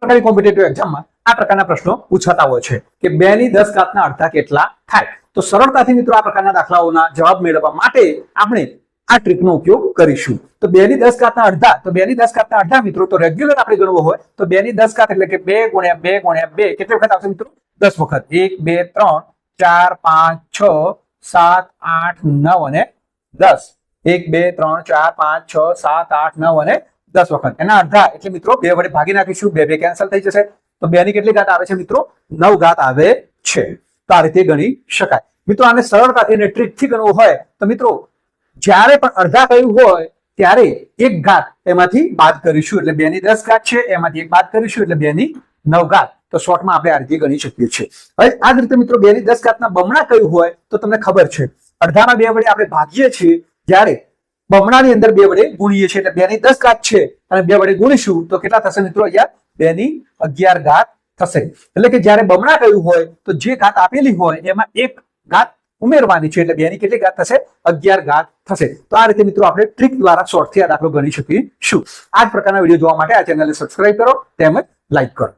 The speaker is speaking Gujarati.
પ્રકારની કોમ્પિટિટિવ એક્ઝામમાં આ પ્રકારના પ્રશ્નો પૂછાતા હોય છે કે 2 ની 10 ઘાતના અડધા કેટલા થાય। તો સરળતાથી મિત્રો આ પ્રકારના દાખલાઓના જવાબ મેળવવા માટે આપણે આ ટ્રીકનો ઉપયોગ કરીશું। તો 2 ની 10 ઘાતના અડધા, તો 2 ની 10 ઘાતના અડધા મિત્રો તો રેગ્યુલર આપણે ગણવો હોય તો 2 ની 10 ઘાત એટલે કે 2 ગુણ્યા 2 ગુણ્યા 2 કેટલી વખત આવશે મિત્રો? 10 વખત। 1 2 3 4 5 6 7 8 9 અને 10। 1 2 3 4 5 6 7 8 9 અને 10 વખત। એના અડધા એટલે મિત્રો 2 વડે ભાગી નાખીશું, 2 2 કેન્સલ થઈ જશે। તો 2 ની કેટલી ઘાત આવે છે મિત્રો? 9 ઘાત આવે છે। તો આ રીતે ગણી શકાય। મિત્રો આને સરળતાથી અને ટ્રીકથી ગણવું હોય તો મિત્રો જ્યારે પણ અડધા કહ્યું હોય ત્યારે એક ઘાત એમાંથી બાદ કરીશું, એટલે 2 ની 10 ઘાત છે એમાંથી એક બાદ કરીશું એટલે 2 ની 9 ઘાત। તો શોર્ટમાં આપણે આ રીતે ગણી શકીએ છીએ। હવે આ જ રીતે મિત્રો 2 ની 10 ઘાતના બમણા કહ્યું હોય તો તમને ખબર છે અડધામાં 2 વડે આપણે ભાગીએ છીએ, જ્યારે બમણાની અંદર 2 વડે ગુણીએ છીએ એટલે 2 ની 10 ઘાત છે અને 2 વડે ગુણીશું તો કેટલા થશે મિત્રો? અહીંયા 2 ની 11 ઘાત થશે। એટલે કે જ્યારે બમણા કહ્યું હોય તો જે ઘાત આપેલી હોય એમાં એક ઘાત ઉમેરવાની છે એટલે 2 ની કેટલી ઘાત થશે? 11 ઘાત થશે। તો આ રીતે મિત્રો આપણે ટ્રીક દ્વારા શોર્ટથી આ દાખલો ગણી શકીશું। આ જ પ્રકારના વિડીયો જોવા માટે આ ચેનલને સબસ્ક્રાઇબ કરો તેમજ લાઈક કરો।